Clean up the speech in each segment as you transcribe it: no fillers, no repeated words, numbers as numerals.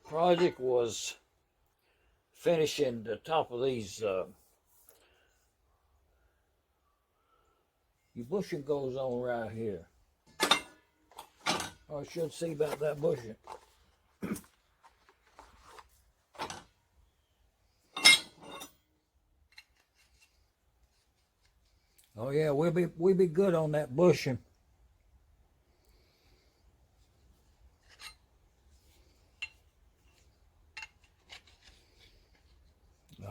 project was finishing the top of these. Your bushing goes on right here. I should see about that bushing. Oh yeah, we'll be good on that bushing.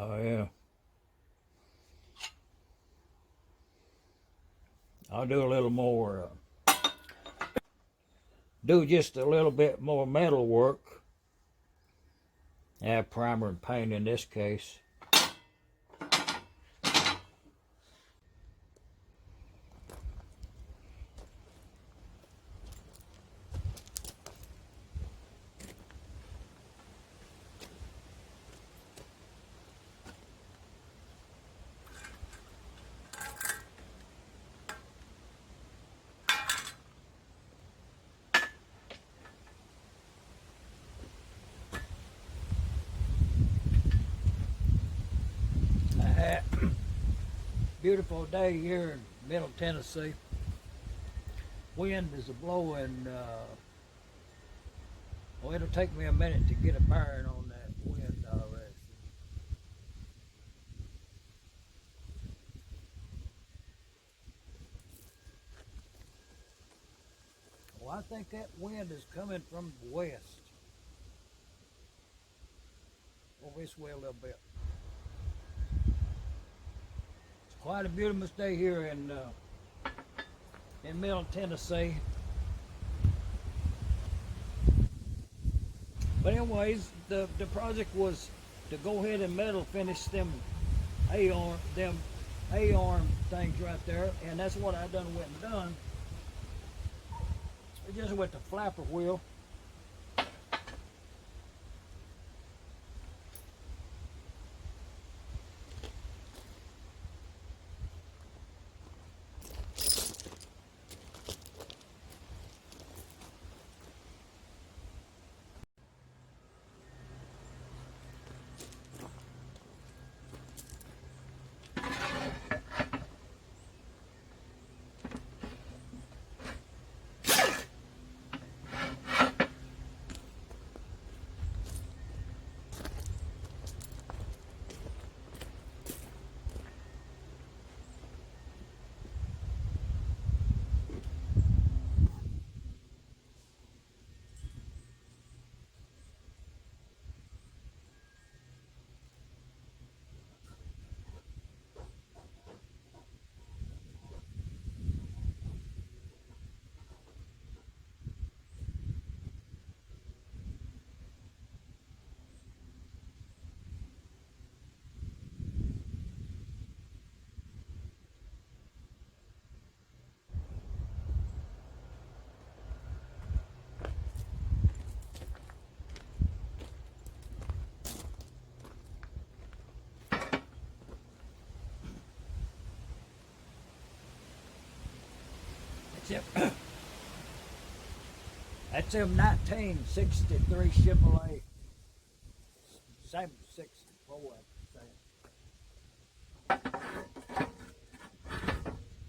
Oh yeah. I'll do a little more. Do just a little bit more metal work. Add primer and paint in this case. Beautiful day here in Middle Tennessee. Wind is blowing. Well, it'll take me a minute to get a bearing on that wind direction. Well, I think that wind is coming from the west. Over this way a little bit. Quite a beautiful day here in Middle Tennessee. But anyways, the project was to go ahead and metal finish them A-arm things right there, and that's what I done went and done. Just with the flapper wheel. That's a 1963 Chevrolet 764.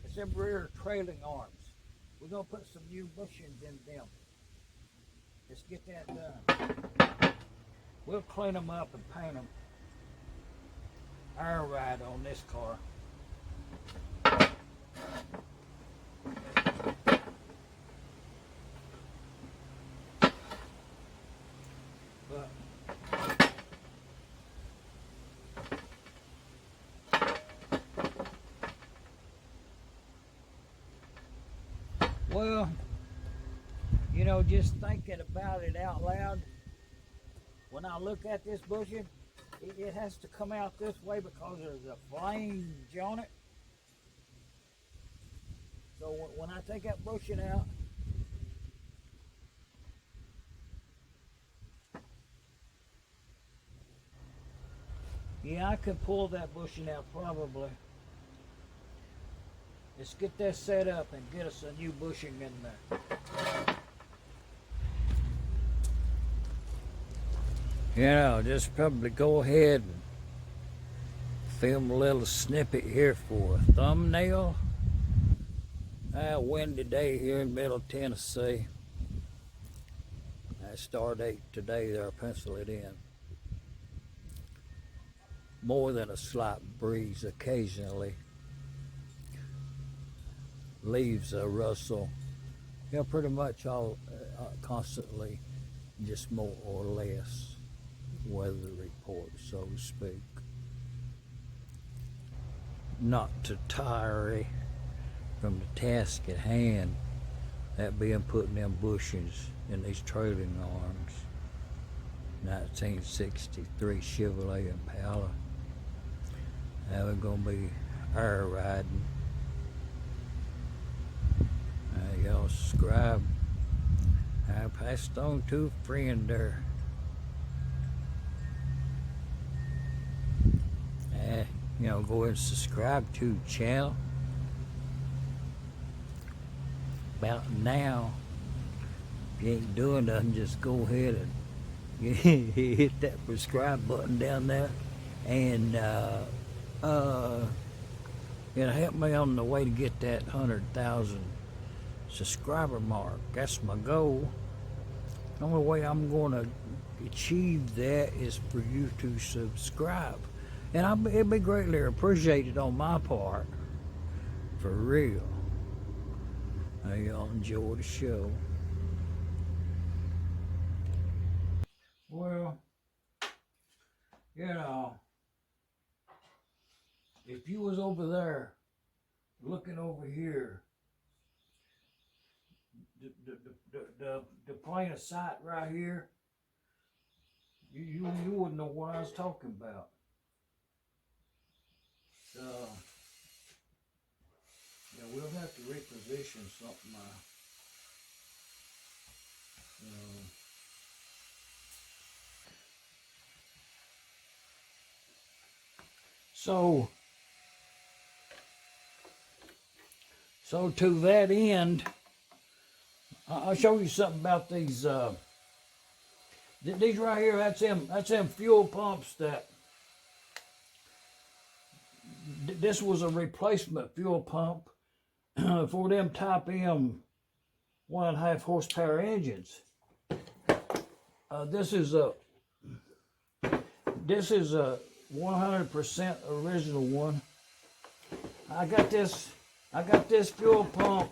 It's them rear trailing arms. We're gonna put some new bushings in them. Let's get that done. We'll clean them up and paint them. Air ride on this car. Well, you know, just thinking about it out loud, when I look at this bushing, it has to come out this way because there's a flange on it. So when I take that bushing out, yeah, I could pull that bushing out probably. Let's get that set up and get us a new bushing in there. You know, just probably go ahead and film a little snippet here for a thumbnail. A windy day here in Middle Tennessee. Star date today there, pencil it in. More than a slight breeze occasionally. Leaves rustle. You know, pretty much all constantly, just more or less weather report, so to speak. Not to tire from the task at hand, that being putting them bushings in these trailing arms. 1963 Chevy Impala. Now we're gonna be air riding. Y'all subscribe. I passed on to a friend there. You know, go ahead and subscribe to the channel. About now, if you ain't doing nothing, just go ahead and hit that subscribe button down there, and it'll help me on the way to get that 100,000 subscriber mark. That's my goal. The only way I'm going to achieve that is for you to subscribe, and it'd be greatly appreciated on my part, for real. Y'all enjoy the show. Well, you know, if you was over there looking over here, the plain of sight right here, you wouldn't know what I was talking about. Yeah, we'll have to reposition something. So to that end, I'll show you something about these. These right here, that's them fuel pumps that. This was a replacement fuel pump for them Type M 1.5 horsepower engines. This is a 100% original one. I got this fuel pump.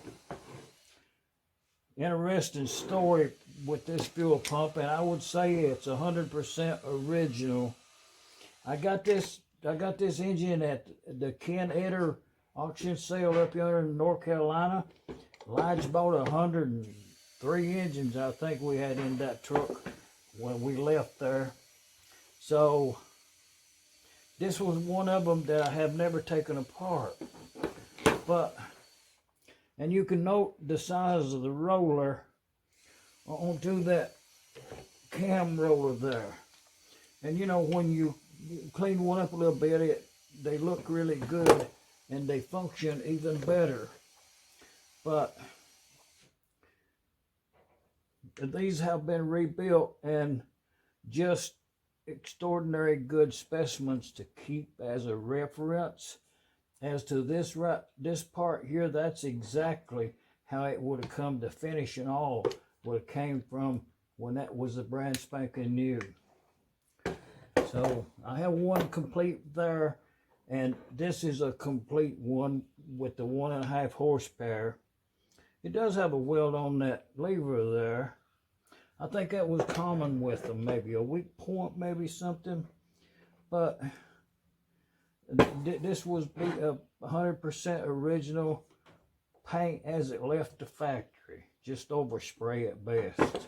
Interesting story with this fuel pump, and I would say it's 100% original. I got this engine at the Ken Eder auction sale up here in North Carolina. Lige bought 103 engines, I think we had in that truck when we left there. So this was one of them that I have never taken apart. And you can note the size of the roller onto that cam roller there. And you know, when you clean one up a little bit, they look really good and they function even better. But these have been rebuilt and just extraordinary good specimens to keep as a reference. As to this part here, that's exactly how it would have come to finish, and all would have came from when that was a brand spanking new. So I have one complete there, and this is a complete one with the 1.5 horsepower. It does have a weld on that lever there. I think that was common with them, maybe a weak point, maybe something. But this was 100% original paint as it left the factory, just overspray at best.